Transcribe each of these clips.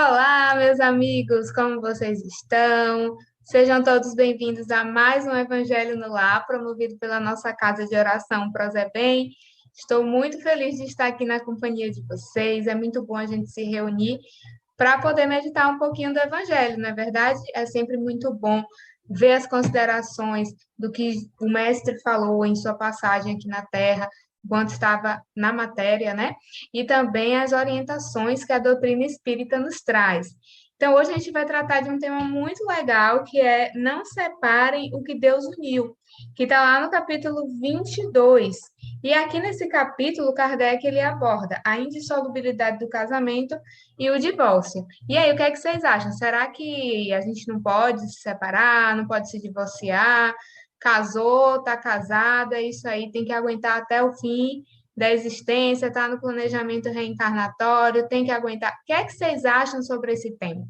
Olá, meus amigos, como vocês estão? Sejam todos bem-vindos a mais um Evangelho no Lar, promovido pela nossa casa de oração Prozebem. Estou muito feliz de estar aqui na companhia de vocês. É muito bom a gente se reunir para poder meditar um pouquinho do Evangelho, não é verdade? É sempre muito bom ver as considerações do que o mestre falou em sua passagem aqui na Terra, enquanto estava na matéria, né? E também as orientações que a doutrina espírita nos traz. Então, hoje a gente vai tratar de um tema muito legal, que é não separem o que Deus uniu, que está lá no capítulo 22. E aqui nesse capítulo, Kardec ele aborda a indissolubilidade do casamento e o divórcio. E aí, o que é que vocês acham? Será que a gente não pode se separar, não pode se divorciar? Casou, tá casada, é isso aí, tem que aguentar até o fim da existência, está no planejamento reencarnatório, tem que aguentar. O que é que vocês acham sobre esse tema?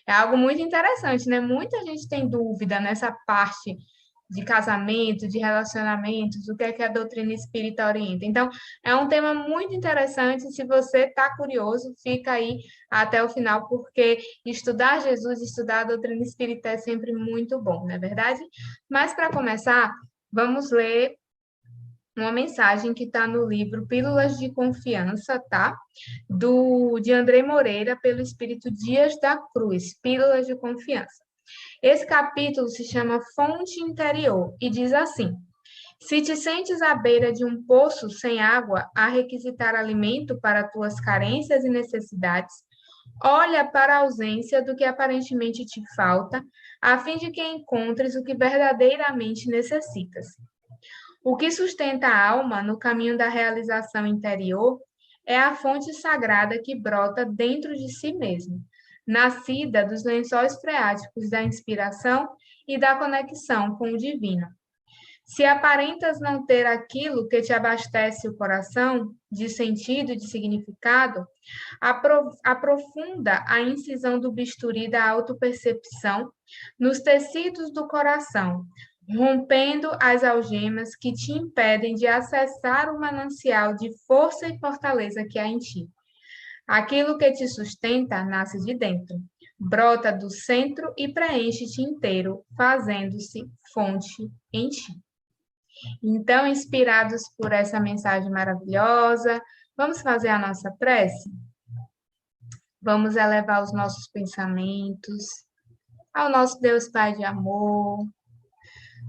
É algo muito interessante, né? Muita gente tem dúvida nessa parte de casamento, de relacionamentos, o que é que a doutrina espírita orienta. Então, é um tema muito interessante. Se você está curioso, fica aí até o final, porque estudar Jesus, estudar a doutrina espírita é sempre muito bom, não é verdade? Mas, para começar, vamos ler uma mensagem que está no livro Pílulas de Confiança, tá? De André Moreira, pelo Espírito Dias da Cruz, Pílulas de Confiança. Esse capítulo se chama Fonte Interior e diz assim: se te sentes à beira de um poço sem água a requisitar alimento para tuas carências e necessidades, olha para a ausência do que aparentemente te falta, a fim de que encontres o que verdadeiramente necessitas. O que sustenta a alma no caminho da realização interior é a fonte sagrada que brota dentro de si mesmo, nascida dos lençóis freáticos da inspiração e da conexão com o divino. Se aparentas não ter aquilo que te abastece o coração, de sentido e de significado, aprofunda a incisão do bisturi da autopercepção nos tecidos do coração, rompendo as algemas que te impedem de acessar o manancial de força e fortaleza que há em ti. Aquilo que te sustenta nasce de dentro, brota do centro e preenche-te inteiro, fazendo-se fonte em ti. Então, inspirados por essa mensagem maravilhosa, vamos fazer a nossa prece? Vamos elevar os nossos pensamentos ao nosso Deus Pai de amor,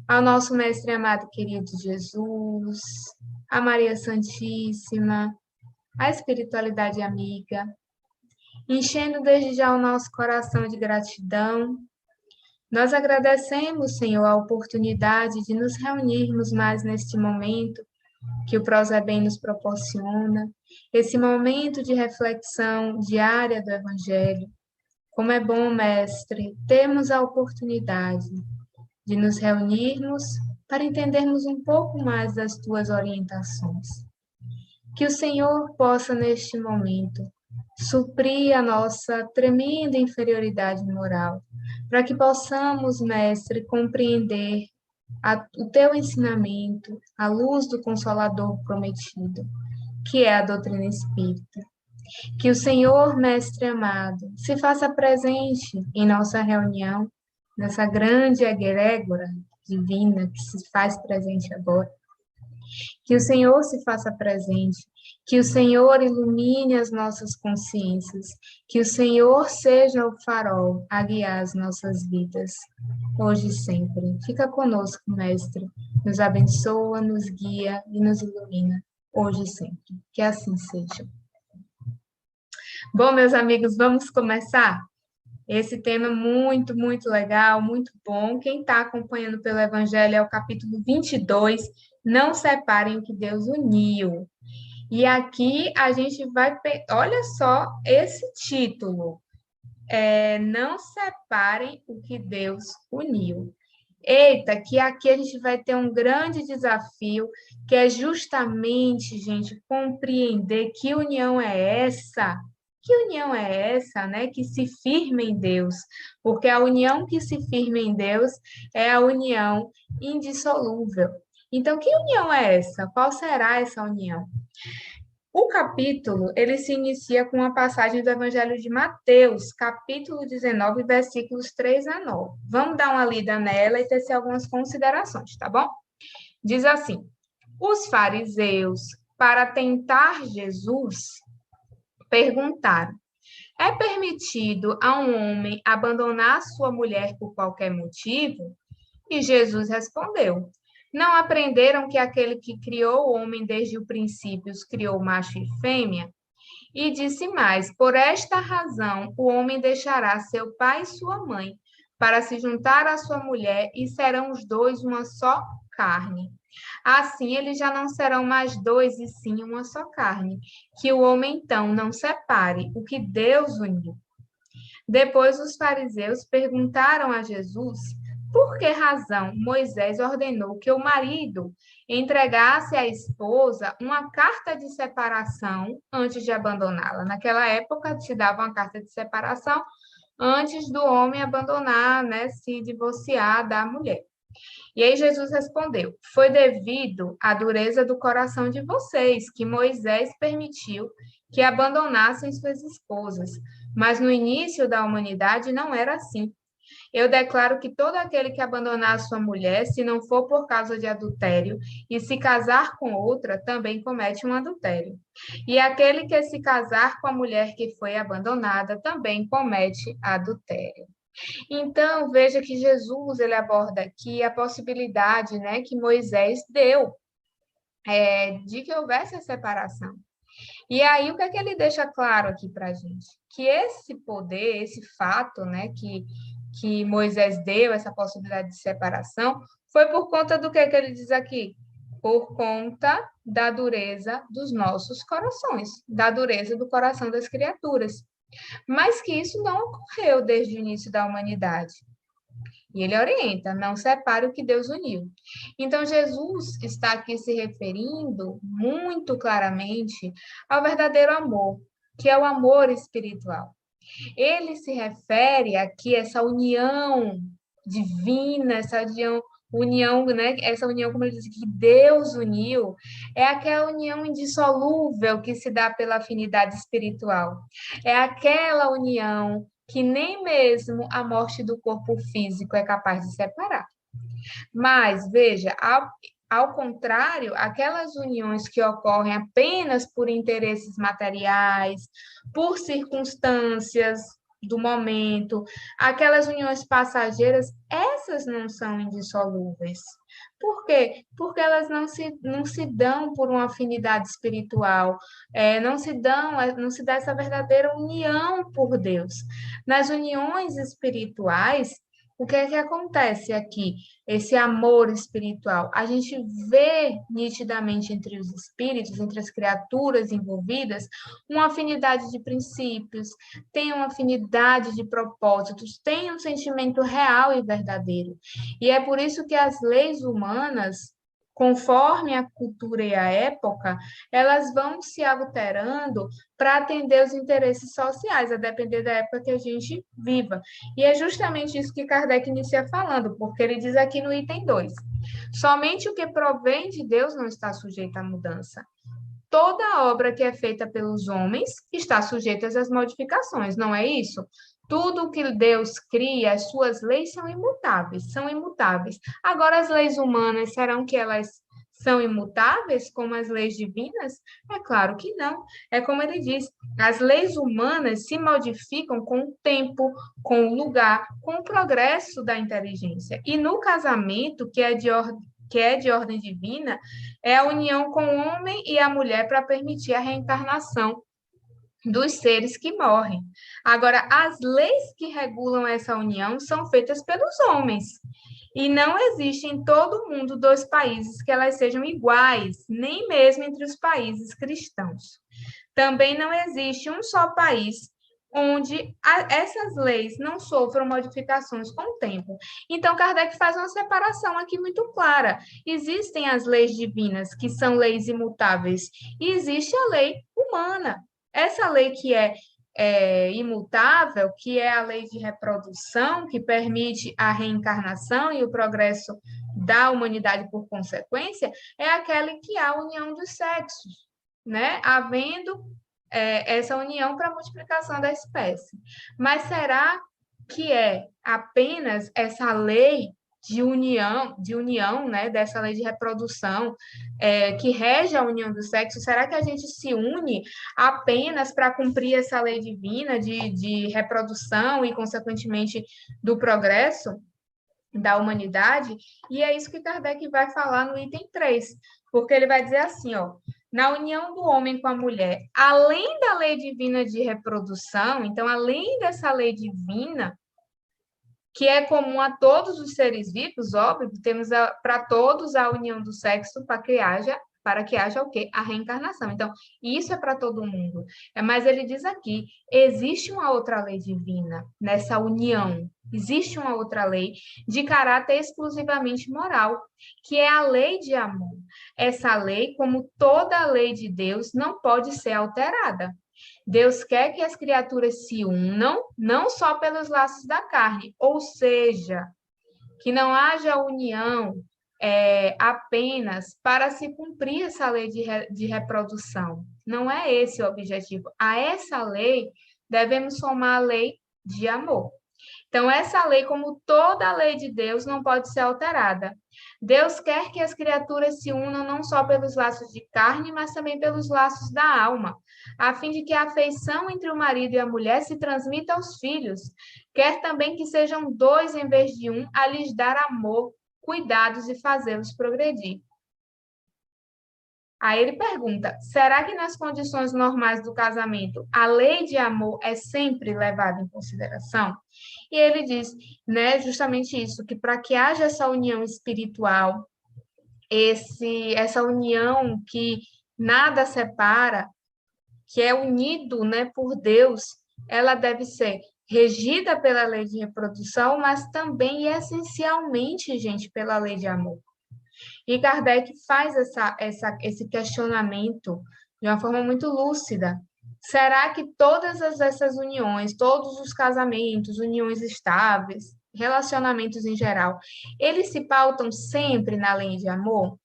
ao nosso Mestre amado querido Jesus, a Maria Santíssima, a espiritualidade amiga, enchendo desde já o nosso coração de gratidão. Nós agradecemos, Senhor, a oportunidade de nos reunirmos mais neste momento que o Prosebem nos proporciona, esse momento de reflexão diária do Evangelho. Como é bom, Mestre, termos a oportunidade de nos reunirmos para entendermos um pouco mais das tuas orientações. Que o Senhor possa, neste momento, suprir a nossa tremenda inferioridade moral, para que possamos, Mestre, compreender o teu ensinamento, a luz do Consolador prometido, que é a doutrina espírita. Que o Senhor, Mestre amado, se faça presente em nossa reunião, nessa grande egrégora divina que se faz presente agora. Que o Senhor se faça presente, que o Senhor ilumine as nossas consciências, que o Senhor seja o farol a guiar as nossas vidas, hoje e sempre. Fica conosco, Mestre, nos abençoa, nos guia e nos ilumina, hoje e sempre. Que assim seja. Bom, meus amigos, vamos começar? Esse tema muito, muito legal, muito bom. Quem está acompanhando pelo Evangelho é o capítulo 22, Não Separem o que Deus Uniu. E aqui a gente vai... Olha só esse título. Não separem o que Deus uniu. Eita, que aqui a gente vai ter um grande desafio, que é justamente, gente, compreender que união é essa. Que união é essa, né? Que se firma em Deus, porque a união que se firma em Deus é a união indissolúvel. Então, que união é essa? Qual será essa união? O capítulo, ele se inicia com uma passagem do Evangelho de Mateus, capítulo 19, versículos 3 a 9. Vamos dar uma lida nela e tecer algumas considerações, tá bom? Diz assim: os fariseus, para tentar Jesus, perguntaram: é permitido a um homem abandonar sua mulher por qualquer motivo? E Jesus respondeu: não aprenderam que aquele que criou o homem desde o princípio os criou macho e fêmea? E disse mais: por esta razão o homem deixará seu pai e sua mãe, para se juntar à sua mulher, e serão os dois uma só carne. Assim eles já não serão mais dois, e sim uma só carne. Que o homem então não separe o que Deus uniu. Depois os fariseus perguntaram a Jesus por que razão Moisés ordenou que o marido entregasse à esposa uma carta de separação antes de abandoná-la. Naquela época se dava uma carta de separação antes do homem abandonar, né, se divorciar da mulher. E aí Jesus respondeu: foi devido à dureza do coração de vocês que Moisés permitiu que abandonassem suas esposas. Mas no início da humanidade não era assim. Eu declaro que todo aquele que abandonar sua mulher, se não for por causa de adultério, e se casar com outra, também comete um adultério. E aquele que se casar com a mulher que foi abandonada, também comete adultério. Então, veja que Jesus ele aborda aqui a possibilidade, né, que Moisés deu de que houvesse a separação. E aí, o que é que ele deixa claro aqui para a gente? Que esse poder, esse fato, né, que Moisés deu, essa possibilidade de separação, foi por conta do que ele diz aqui? Por conta da dureza dos nossos corações, da dureza do coração das criaturas. Mas que isso não ocorreu desde o início da humanidade. E ele orienta: não separe o que Deus uniu. Então, Jesus está aqui se referindo muito claramente ao verdadeiro amor, que é o amor espiritual. Ele se refere aqui a essa união divina, união, né? Essa união, como ele diz, que Deus uniu, é aquela união indissolúvel que se dá pela afinidade espiritual. É aquela união que nem mesmo a morte do corpo físico é capaz de separar. Mas, veja, ao contrário, aquelas uniões que ocorrem apenas por interesses materiais, por circunstâncias do momento, aquelas uniões passageiras, essas não são indissolúveis. Por quê? Porque elas não se dão por uma afinidade espiritual, não se dá essa verdadeira união por Deus. Nas uniões espirituais, o que é que acontece aqui? Esse amor espiritual. A gente vê nitidamente entre os espíritos, entre as criaturas envolvidas, uma afinidade de princípios, tem uma afinidade de propósitos, tem um sentimento real e verdadeiro. E é por isso que as leis humanas, conforme a cultura e a época, elas vão se alterando para atender os interesses sociais, a depender da época que a gente viva. E é justamente isso que Kardec inicia falando, porque ele diz aqui no item 2: somente o que provém de Deus não está sujeito à mudança. Toda obra que é feita pelos homens está sujeita às modificações, não é isso? Tudo que Deus cria, as suas leis são imutáveis, são imutáveis. Agora, as leis humanas, serão que elas são imutáveis como as leis divinas? É claro que não. É como ele diz, as leis humanas se modificam com o tempo, com o lugar, com o progresso da inteligência. E no casamento, que é de ordem divina, é a união com o homem e a mulher para permitir a reencarnação dos seres que morrem. Agora, as leis que regulam essa união são feitas pelos homens. E não existe em todo o mundo dois países que elas sejam iguais, nem mesmo entre os países cristãos. Também não existe um só país onde essas leis não sofram modificações com o tempo. Então, Kardec faz uma separação aqui muito clara. Existem as leis divinas, que são leis imutáveis, e existe a lei humana. Essa lei que é imutável, que é a lei de reprodução, que permite a reencarnação e o progresso da humanidade por consequência, é aquela em que há a união dos sexos. né, havendo essa união para a multiplicação da espécie. Mas será que é apenas essa lei de união, né, dessa lei de reprodução, que rege a união do sexo? Será que a gente se une apenas para cumprir essa lei divina de reprodução e, consequentemente, do progresso da humanidade? E é isso que Kardec vai falar no item 3, porque ele vai dizer assim, ó, na união do homem com a mulher, além da lei divina de reprodução, então, além dessa lei divina, que é comum a todos os seres vivos, óbvio, temos para todos a união do sexo para que haja o quê? A reencarnação. Então, isso é para todo mundo. Mas ele diz aqui, existe uma outra lei divina nessa união. Existe uma outra lei de caráter exclusivamente moral, que é a lei de amor. Essa lei, como toda lei de Deus, não pode ser alterada. Deus quer que as criaturas se unam, não só pelos laços da carne, ou seja, que não haja união apenas para se cumprir essa lei de reprodução. Não é esse o objetivo. A essa lei devemos somar a lei de amor. Então, essa lei, como toda a lei de Deus, não pode ser alterada. Deus quer que as criaturas se unam não só pelos laços de carne, mas também pelos laços da alma, a fim de que a afeição entre o marido e a mulher se transmita aos filhos. Quer também que sejam dois em vez de um, a lhes dar amor, cuidados e fazê-los progredir. Aí ele pergunta: será que nas condições normais do casamento a lei de amor é sempre levada em consideração? E ele diz, né, justamente isso, que para que haja essa união espiritual, essa união que nada separa, que é unido, né, por Deus, ela deve ser regida pela lei de reprodução, mas também e essencialmente, gente, pela lei de amor. E Kardec faz esse questionamento de uma forma muito lúcida. Será que todas essas uniões, todos os casamentos, uniões estáveis, relacionamentos em geral, eles se pautam sempre na lei de amor?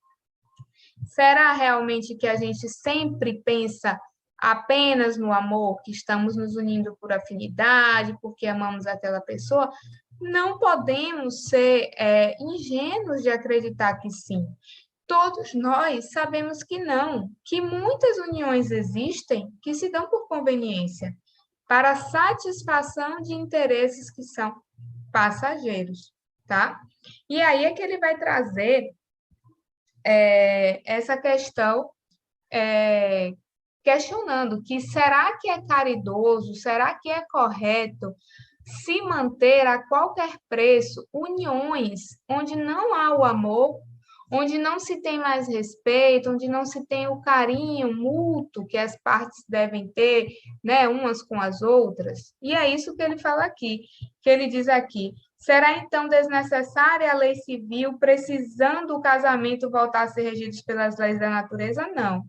Será realmente que a gente sempre pensa apenas no amor, que estamos nos unindo por afinidade, porque amamos aquela pessoa? Não podemos ser ingênuos de acreditar que sim. Todos nós sabemos que não, que muitas uniões existem que se dão por conveniência, para satisfação de interesses que são passageiros, tá? E aí é que ele vai trazer essa questão questionando que será que é caridoso, será que é correto se manter a qualquer preço uniões onde não há o amor, onde não se tem mais respeito, onde não se tem o carinho mútuo que as partes devem ter, né, umas com as outras? E é isso que ele fala aqui, que ele diz aqui: será então desnecessária a lei civil, precisando o casamento voltar a ser regido pelas leis da natureza? Não.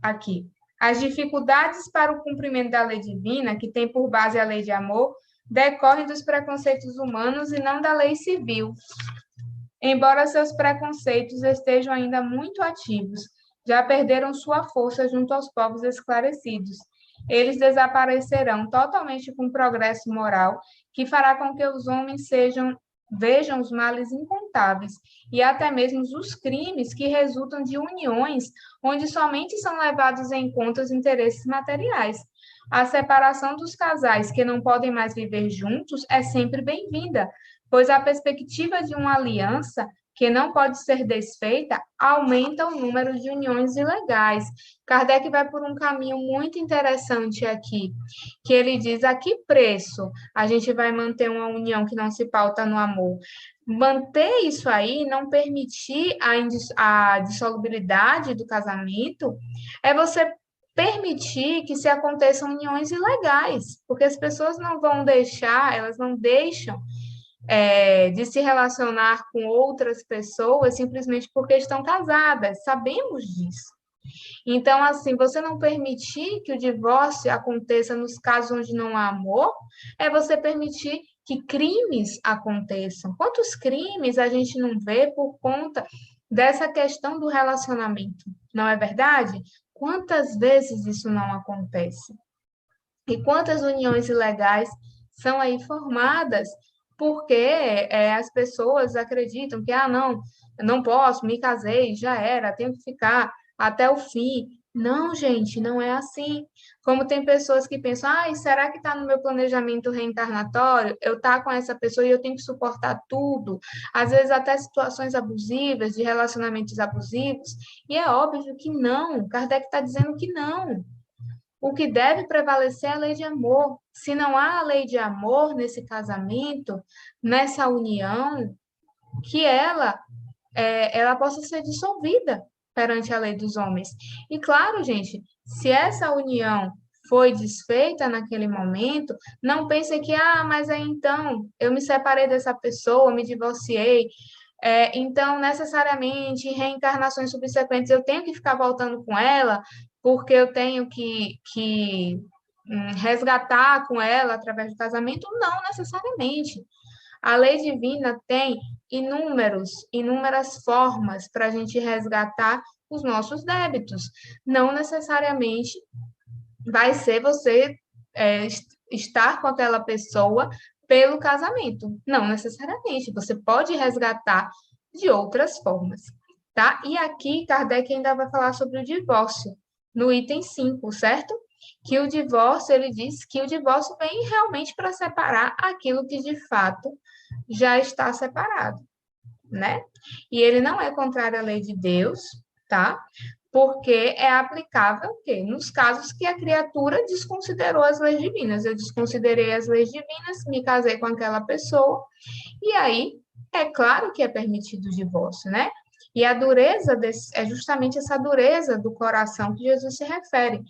Aqui. As dificuldades para o cumprimento da lei divina, que tem por base a lei de amor, decorrem dos preconceitos humanos e não da lei civil. Embora seus preconceitos estejam ainda muito ativos, já perderam sua força junto aos povos esclarecidos. Eles desaparecerão totalmente com o progresso moral, que fará com que os homens vejam os males incontáveis e até mesmo os crimes que resultam de uniões onde somente são levados em conta os interesses materiais. A separação dos casais que não podem mais viver juntos é sempre bem-vinda, pois a perspectiva de uma aliança que não pode ser desfeita aumenta o número de uniões ilegais. Kardec vai por um caminho muito interessante aqui, que ele diz: a que preço a gente vai manter uma união que não se pauta no amor? Manter isso aí, não permitir a dissolubilidade do casamento, é você permitir que se aconteçam uniões ilegais, porque as pessoas não vão deixar, elas não deixam de se relacionar com outras pessoas simplesmente porque estão casadas, sabemos disso. Então, assim, você não permitir que o divórcio aconteça nos casos onde não há amor, é você permitir que crimes aconteçam. Quantos crimes a gente não vê por conta dessa questão do relacionamento, não é verdade? Quantas vezes isso não acontece? E quantas uniões ilegais são aí formadas porque as pessoas acreditam que, não, eu não posso, me casei, já era, tenho que ficar até o fim. Não, gente, não é assim. Como tem pessoas que pensam, será que está no meu planejamento reencarnatório? Eu estar com essa pessoa e eu tenho que suportar tudo, às vezes até situações abusivas, de relacionamentos abusivos, e é óbvio que não. Kardec está dizendo que não. O que deve prevalecer é a lei de amor. Se não há a lei de amor nesse casamento, nessa união, que ela possa ser dissolvida perante a lei dos homens. E claro, gente, se essa união foi desfeita naquele momento, não pense que, mas aí então eu me separei dessa pessoa, me divorciei, então, necessariamente, em reencarnações subsequentes, eu tenho que ficar voltando com ela, porque eu tenho que resgatar com ela através do casamento? Não necessariamente. A lei divina tem inúmeras formas para a gente resgatar os nossos débitos. Não necessariamente vai ser você estar com aquela pessoa pelo casamento. Não necessariamente. Você pode resgatar de outras formas, tá? E aqui Kardec ainda vai falar sobre o divórcio, no item 5, certo? Que o divórcio, ele diz que o divórcio vem realmente para separar aquilo que de fato já está separado, né? E ele não é contrário à lei de Deus, tá? Porque é aplicável o quê? Nos casos que a criatura desconsiderou as leis divinas. Eu desconsiderei as leis divinas, me casei com aquela pessoa, e aí é claro que é permitido o divórcio, né? E a dureza é justamente essa dureza do coração que Jesus se refere,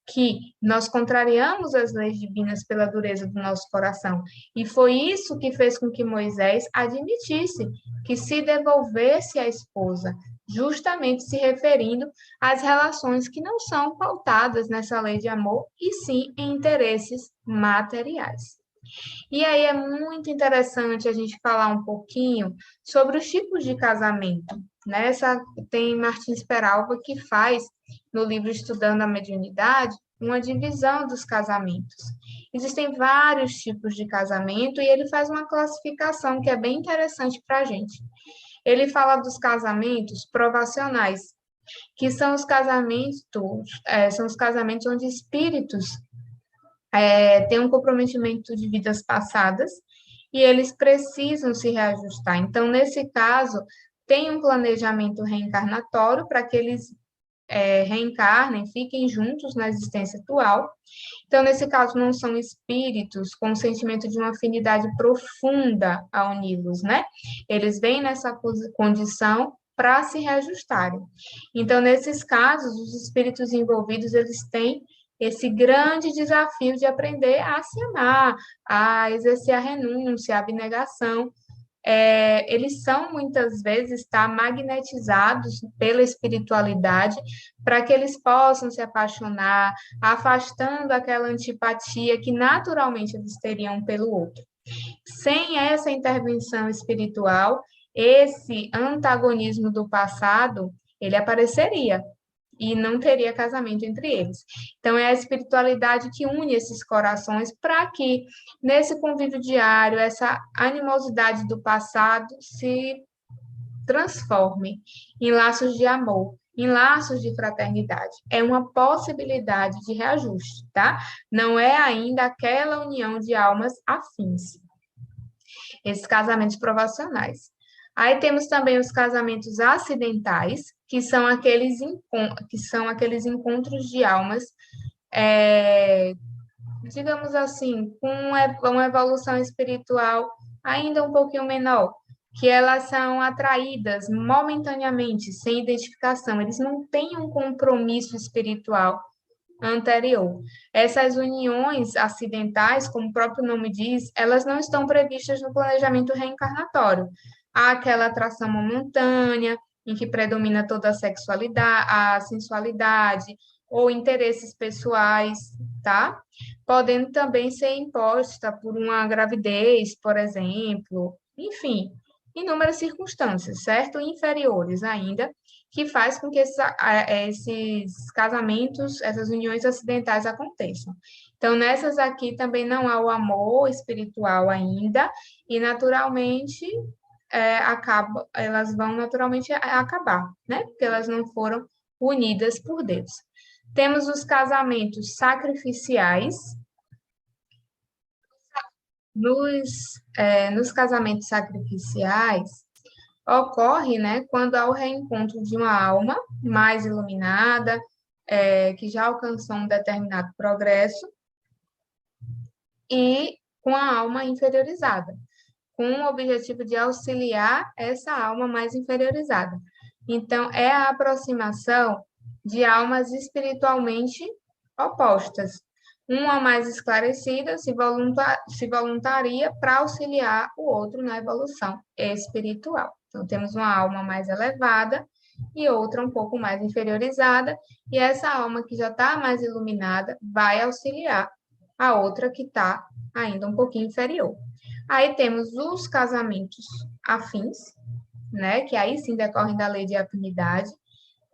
que nós contrariamos as leis divinas pela dureza do nosso coração. E foi isso que fez com que Moisés admitisse que se devolvesse a esposa, justamente se referindo às relações que não são pautadas nessa lei de amor, e sim em interesses materiais. E aí é muito interessante a gente falar um pouquinho sobre os tipos de casamento. Nessa tem Martins Peralva que faz no livro Estudando a Mediunidade uma divisão dos casamentos. Existem vários tipos de casamento e ele faz uma classificação que é bem interessante para a gente. Ele fala dos casamentos provacionais, que são os casamentos onde espíritos têm um comprometimento de vidas passadas e eles precisam se reajustar. Então, nesse caso, tem um planejamento reencarnatório para que eles reencarnem, fiquem juntos na existência atual. Então, nesse caso, não são espíritos com o sentimento de uma afinidade profunda a uni-los, né? Eles vêm nessa condição para se reajustarem. Então, nesses casos, os espíritos envolvidos, eles têm esse grande desafio de aprender a se amar, a exercer a renúncia, a abnegação. Eles são muitas vezes magnetizados pela espiritualidade para que eles possam se apaixonar, afastando aquela antipatia que naturalmente eles teriam pelo outro. Sem essa intervenção espiritual, esse antagonismo do passado, ele apareceria e não teria casamento entre eles. Então, é a espiritualidade que une esses corações para que, nesse convívio diário, essa animosidade do passado se transforme em laços de amor, em laços de fraternidade. É uma possibilidade de reajuste, tá? Não é ainda aquela união de almas afins. Esses casamentos provacionais. Aí temos também os casamentos acidentais, que são aqueles encontros de almas, digamos assim, com uma evolução espiritual ainda um pouquinho menor, que elas são atraídas momentaneamente, sem identificação, eles não têm um compromisso espiritual anterior. Essas uniões acidentais, como o próprio nome diz, elas não estão previstas no planejamento reencarnatório. Há aquela atração momentânea, em que predomina toda a sexualidade, a sensualidade, ou interesses pessoais, tá? Podendo também ser imposta por uma gravidez, por exemplo. Enfim, inúmeras circunstâncias, certo? Inferiores ainda, que faz com que esses casamentos, essas uniões acidentais aconteçam. Então, nessas aqui também não há o amor espiritual ainda, e naturalmente elas vão naturalmente acabar, né? Porque elas não foram unidas por Deus. Temos os casamentos sacrificiais. Nos casamentos sacrificiais, ocorre, né, quando há o reencontro de uma alma mais iluminada, que já alcançou um determinado progresso, e com a alma inferiorizada, com o objetivo de auxiliar essa alma mais inferiorizada. Então, é a aproximação de almas espiritualmente opostas. Uma mais esclarecida se voluntaria para auxiliar o outro na evolução espiritual. Então, temos uma alma mais elevada e outra um pouco mais inferiorizada, e essa alma que já está mais iluminada vai auxiliar a outra que está ainda um pouquinho inferior. Aí temos os casamentos afins, né, que aí sim decorrem da lei de afinidade.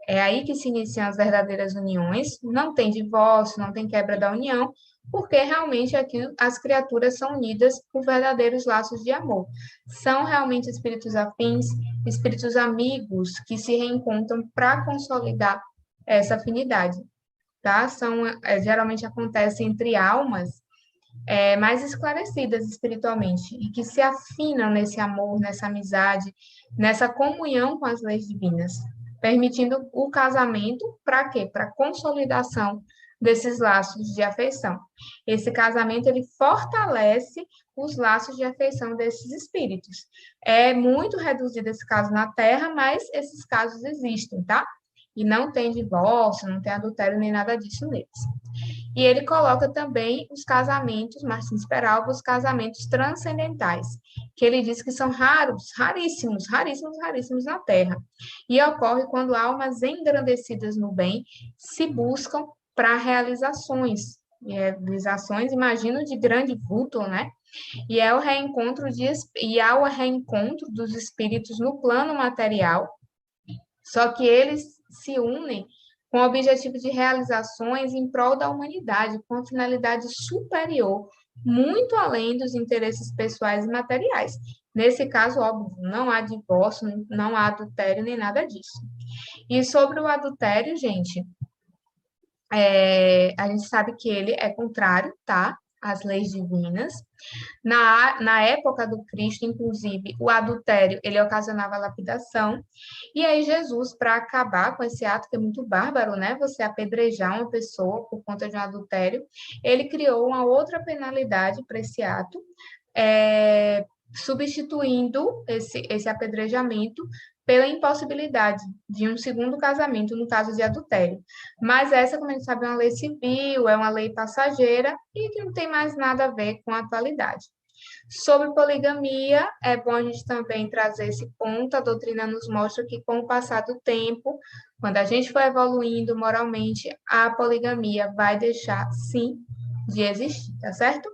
É aí que se iniciam as verdadeiras uniões. Não tem divórcio, não tem quebra da união, porque realmente aqui as criaturas são unidas por verdadeiros laços de amor. São realmente espíritos afins, espíritos amigos que se reencontram para consolidar essa afinidade, tá? Geralmente acontece entre almas mais esclarecidas espiritualmente e que se afinam nesse amor, nessa amizade, nessa comunhão com as leis divinas, permitindo o casamento para quê? Para a consolidação desses laços de afeição. Esse casamento ele fortalece os laços de afeição desses espíritos. É muito reduzido esse caso na Terra, mas esses casos existem, tá? E não tem divórcio, não tem adultério nem nada disso neles. E ele coloca também os casamentos, Martins Peralva, os casamentos transcendentais, que ele diz que são raros, raríssimos, raríssimos, raríssimos na Terra. E ocorre quando almas engrandecidas no bem se buscam para realizações. Realizações, imagino, de grande vulto, né? E é o reencontro e há o reencontro dos espíritos no plano material, só que eles se unem com o objetivo de realizações em prol da humanidade, com a finalidade superior, muito além dos interesses pessoais e materiais. Nesse caso, óbvio, não há divórcio, não há adultério, nem nada disso. E sobre o adultério, gente, a gente sabe que ele é contrário, tá? Às leis divinas. Na época do Cristo, inclusive, o adultério, ele ocasionava lapidação. E aí Jesus, para acabar com esse ato, que é muito bárbaro, né? Você apedrejar uma pessoa por conta de um adultério, ele criou uma outra penalidade para esse ato, substituindo esse apedrejamento pela impossibilidade de um segundo casamento no caso de adultério. Mas essa, como a gente sabe, é uma lei civil, é uma lei passageira e que não tem mais nada a ver com a atualidade. Sobre poligamia, é bom a gente também trazer esse ponto. A doutrina nos mostra que, com o passar do tempo, quando a gente for evoluindo moralmente, a poligamia vai deixar, sim, de existir, tá certo?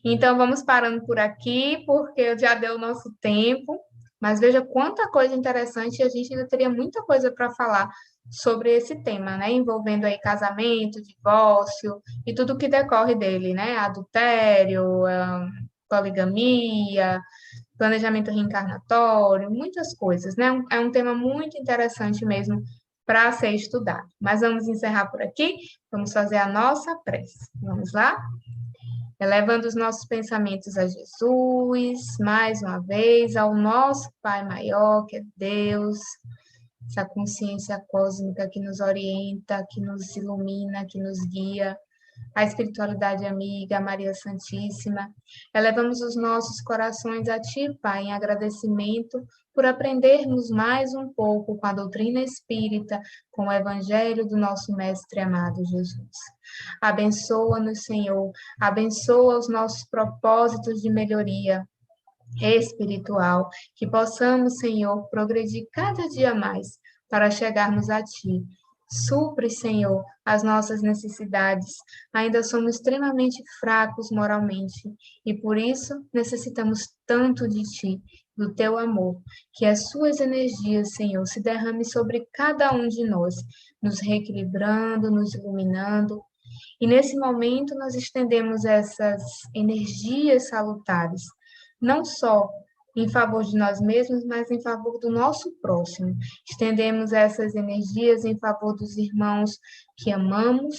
Então, vamos parando por aqui, porque já deu o nosso tempo. Mas veja quanta coisa interessante, e a gente ainda teria muita coisa para falar sobre esse tema, né? Envolvendo aí casamento, divórcio e tudo que decorre dele, né? Adultério, poligamia, planejamento reencarnatório, muitas coisas, né? É um tema muito interessante mesmo para ser estudado. Mas vamos encerrar por aqui, vamos fazer a nossa prece. Vamos lá? Elevando os nossos pensamentos a Jesus, mais uma vez, ao nosso Pai maior, que é Deus, essa consciência cósmica que nos orienta, que nos ilumina, que nos guia, a espiritualidade amiga, a Maria Santíssima. Elevamos os nossos corações a Ti, Pai, em agradecimento por aprendermos mais um pouco com a doutrina espírita, com o Evangelho do nosso Mestre amado Jesus. Abençoa-nos, Senhor, abençoa os nossos propósitos de melhoria espiritual, que possamos, Senhor, progredir cada dia mais para chegarmos a Ti. Supre, Senhor, as nossas necessidades. Ainda somos extremamente fracos moralmente e por isso necessitamos tanto de Ti. do teu amor, que as suas energias, Senhor, se derrame sobre cada um de nós, nos reequilibrando, nos iluminando. E nesse momento nós estendemos essas energias salutares, não só em favor de nós mesmos, mas em favor do nosso próximo. Estendemos essas energias em favor dos irmãos que amamos,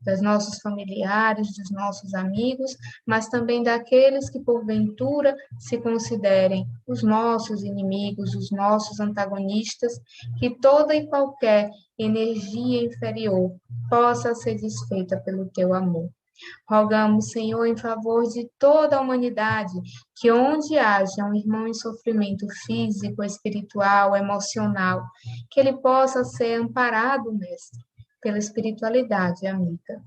dos nossos familiares, dos nossos amigos, mas também daqueles que porventura se considerem os nossos inimigos, os nossos antagonistas, que toda e qualquer energia inferior possa ser desfeita pelo teu amor. Rogamos, Senhor, em favor de toda a humanidade, que onde haja um irmão em sofrimento físico, espiritual, emocional, que ele possa ser amparado, Mestre, pela espiritualidade amiga.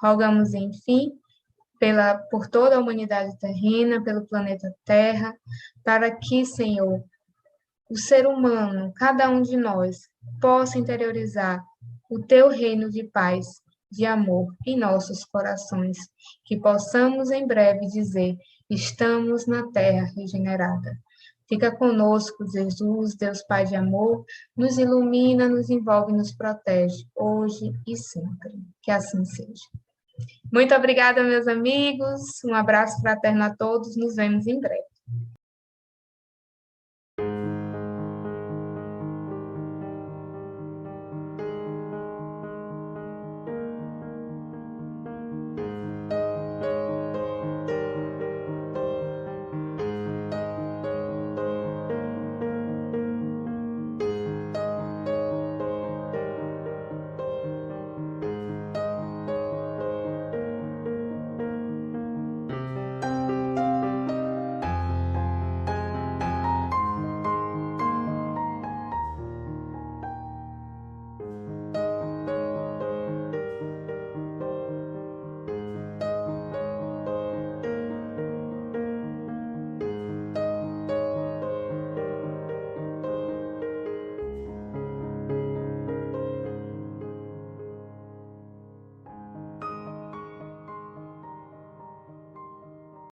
Rogamos, enfim, por toda a humanidade terrena, pelo planeta Terra, para que, Senhor, o ser humano, cada um de nós, possa interiorizar o teu reino de paz, de amor em nossos corações, que possamos em breve dizer: estamos na terra regenerada. Fica conosco, Jesus, Deus Pai de amor, nos ilumina, nos envolve, nos protege, hoje e sempre. Que assim seja. Muito obrigada, meus amigos. Um abraço fraterno a todos. Nos vemos em breve.